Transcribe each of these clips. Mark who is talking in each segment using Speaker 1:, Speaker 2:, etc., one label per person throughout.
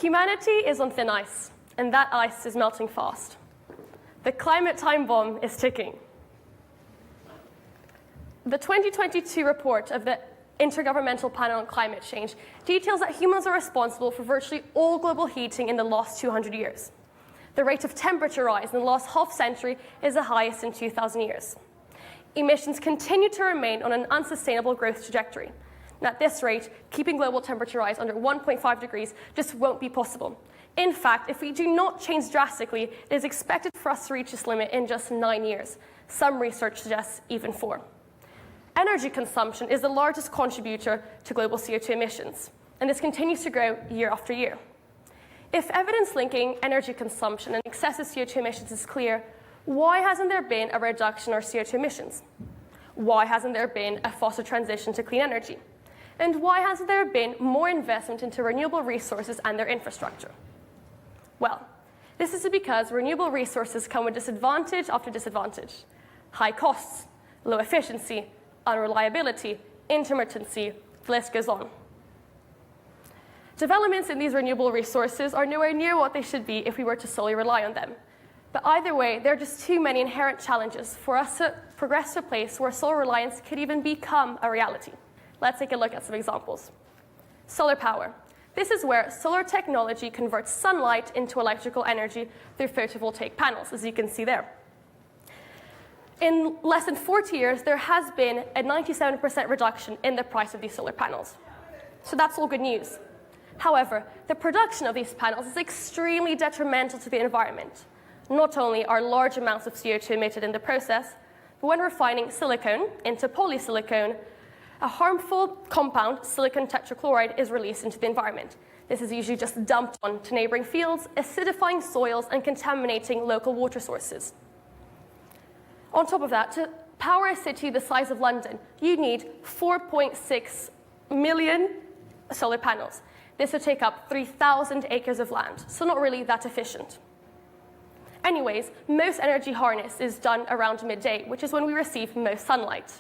Speaker 1: Humanity is on thin ice, and that ice is melting fast. The climate time bomb is ticking. The 2022 report of the Intergovernmental Panel on Climate Change details that humans are responsible for virtually all global heating in the last 200 years. The rate of temperature rise in the last half century is the highest in 2,000 years. Emissions continue to remain on an unsustainable growth trajectory. And at this rate, keeping global temperature rise under 1.5 degrees just won't be possible. In fact, if we do not change drastically, it is expected for us to reach this limit in just 9 years. Some research suggests even 4. Energy consumption is the largest contributor to global CO2 emissions, and this continues to grow year after year. If evidence linking energy consumption and excessive CO2 emissions is clear, why hasn't there been a reduction in our CO2 emissions? Why hasn't there been a faster transition to clean energy? And why hasn't there been more investment into renewable resources and their infrastructure? Well, this is because renewable resources come with disadvantage after disadvantage. High costs, low efficiency, unreliability, intermittency, the list goes on. Developments in these renewable resources are nowhere near what they should be if we were to solely rely on them. But either way, there are just too many inherent challenges for us to progress to a place where solar reliance could even become a reality. Let's take a look at some examples. Solar power. This is where solar technology converts sunlight into electrical energy through photovoltaic panels, as you can see there. In less than 40 years, there has been a 97% reduction in the price of these solar panels. So that's all good news. However, the production of these panels is extremely detrimental to the environment. Not only are large amounts of CO2 emitted in the process, but when refining silicon into polysilicon, a harmful compound, silicon tetrachloride, is released into the environment. This is usually just dumped onto neighboring fields, acidifying soils and contaminating local water sources. On top of that, to power a city the size of London, you need 4.6 million solar panels. This would take up 3,000 acres of land, so not really that efficient. Anyways, most energy harness is done around midday, which is when we receive most sunlight.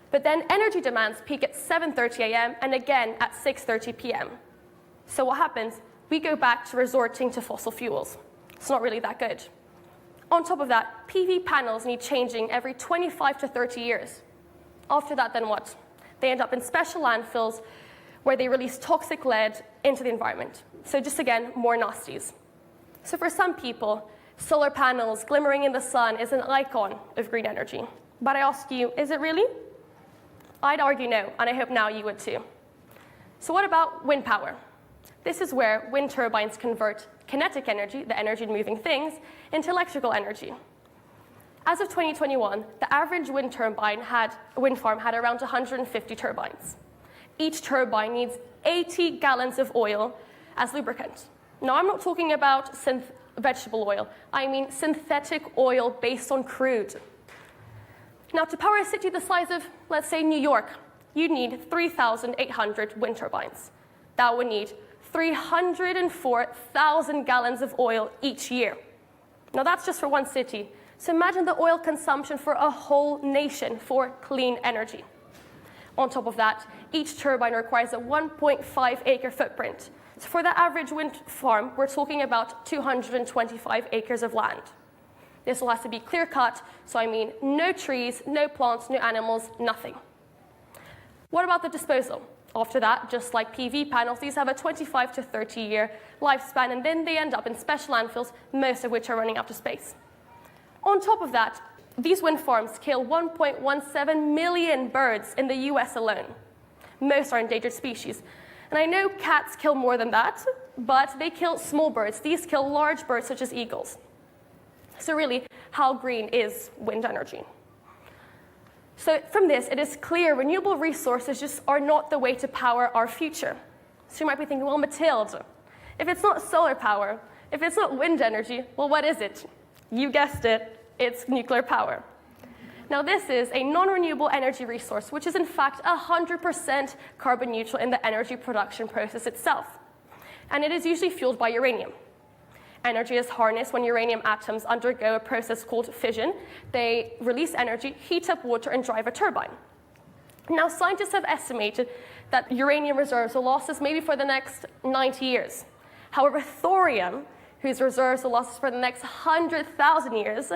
Speaker 1: But then energy demands peak at 7:30 a.m. and again at 6:30 p.m. So what happens? We go back to resorting to fossil fuels. It's not really that good. On top of that, PV panels need changing every 25 to 30 years. After that, then what? They end up in special landfills where they release toxic lead into the environment. So just again, more nasties. So for some people, solar panels glimmering in the sun is an icon of green energy. But I ask you, is it really? I'd argue no, and I hope now you would too. So what about wind power? This is where wind turbines convert kinetic energy, the energy in moving things, into electrical energy. As of 2021, the average wind farm had around 150 turbines. Each turbine needs 80 gallons of oil as lubricant. Now, I'm not talking about vegetable oil. I mean synthetic oil based on crude. Now, to power a city the size of, let's say, New York, you'd need 3,800 wind turbines. That would need 304,000 gallons of oil each year. Now, that's just for one city. So imagine the oil consumption for a whole nation for clean energy. On top of that, each turbine requires a 1.5-acre footprint. So for the average wind farm, we're talking about 225 acres of land. This will have to be clear-cut, so I mean no trees, no plants, no animals, nothing. What about the disposal? After that, just like PV panels, these have a 25 to 30-year lifespan, and then they end up in special landfills, most of which are running out of space. On top of that, these wind farms kill 1.17 million birds in the US alone. Most are endangered species. And I know cats kill more than that, but they kill small birds. These kill large birds such as eagles. So really, how green is wind energy? So from this, it is clear renewable resources just are not the way to power our future. So you might be thinking, well, Matilde, if it's not solar power, if it's not wind energy, well, what is it? You guessed it, it's nuclear power. Now, this is a non-renewable energy resource, which is in fact 100% carbon neutral in the energy production process itself. And it is usually fueled by uranium. Energy is harnessed when uranium atoms undergo a process called fission. They release energy, heat up water, and drive a turbine. Now, scientists have estimated that uranium reserves will last us maybe for the next 90 years. However, thorium, whose reserves will last us for the next 100,000 years,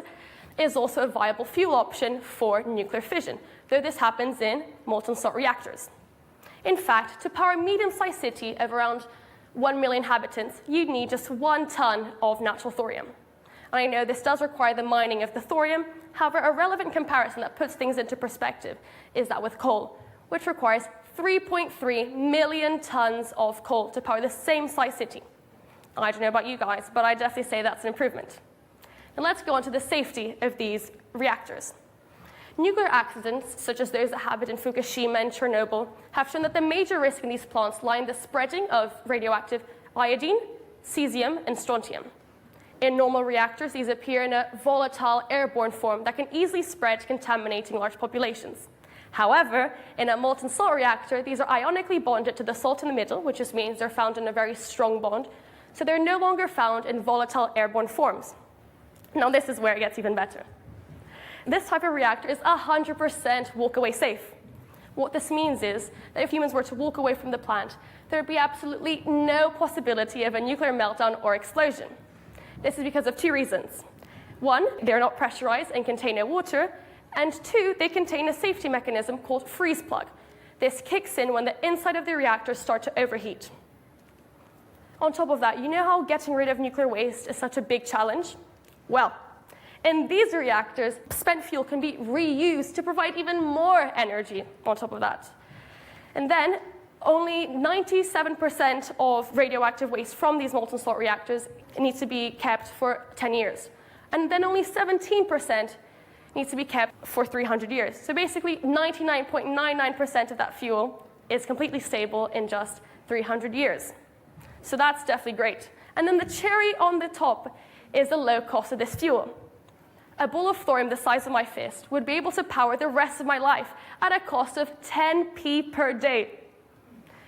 Speaker 1: is also a viable fuel option for nuclear fission, though this happens in molten salt reactors. In fact, to power a medium-sized city of around 1 million inhabitants, you'd need just 1 ton of natural thorium. And I know this does require the mining of the thorium. However, a relevant comparison that puts things into perspective is that with coal, which requires 3.3 million tons of coal to power the same size city. I don't know about you guys, but I definitely say that's an improvement. And let's go on to the safety of these reactors. Nuclear accidents, such as those that happened in Fukushima and Chernobyl, have shown that the major risk in these plants lie in the spreading of radioactive iodine, cesium, and strontium. In normal reactors, these appear in a volatile airborne form that can easily spread, contaminating large populations. However, in a molten salt reactor, these are ionically bonded to the salt in the middle, which just means they're found in a very strong bond, so they're no longer found in volatile airborne forms. Now, this is where it gets even better. This type of reactor is 100% walk-away safe. What this means is that if humans were to walk away from the plant, there would be absolutely no possibility of a nuclear meltdown or explosion. This is because of 2 reasons. 1, they're not pressurized and contain no water, and 2, they contain a safety mechanism called freeze plug. This kicks in when the inside of the reactor starts to overheat. On top of that, you know how getting rid of nuclear waste is such a big challenge? Well, in these reactors, spent fuel can be reused to provide even more energy on top of that. And then, only 97% of radioactive waste from these molten salt reactors needs to be kept for 10 years. And then only 17% needs to be kept for 300 years. So basically, 99.99% of that fuel is completely stable in just 300 years. So that's definitely great. And then the cherry on the top is the low cost of this fuel. A ball of thorium the size of my fist would be able to power the rest of my life at a cost of 10p per day.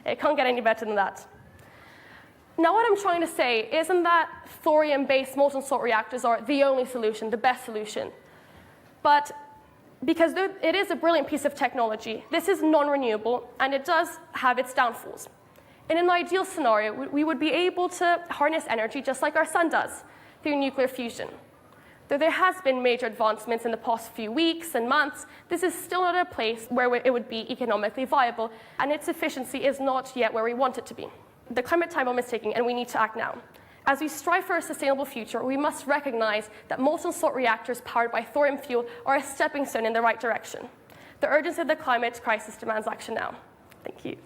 Speaker 1: It can't get any better than that. Now, what I'm trying to say isn't that thorium-based molten salt reactors are the only solution, the best solution. But because it is a brilliant piece of technology, this is non-renewable, and it does have its downfalls. In an ideal scenario, we would be able to harness energy just like our sun does, through nuclear fusion. Though there has been major advancements in the past few weeks and months, this is still not a place where it would be economically viable, and its efficiency is not yet where we want it to be. The climate time bomb is ticking, and we need to act now. As we strive for a sustainable future, we must recognize that molten salt reactors powered by thorium fuel are a stepping stone in the right direction. The urgency of the climate crisis demands action now. Thank you.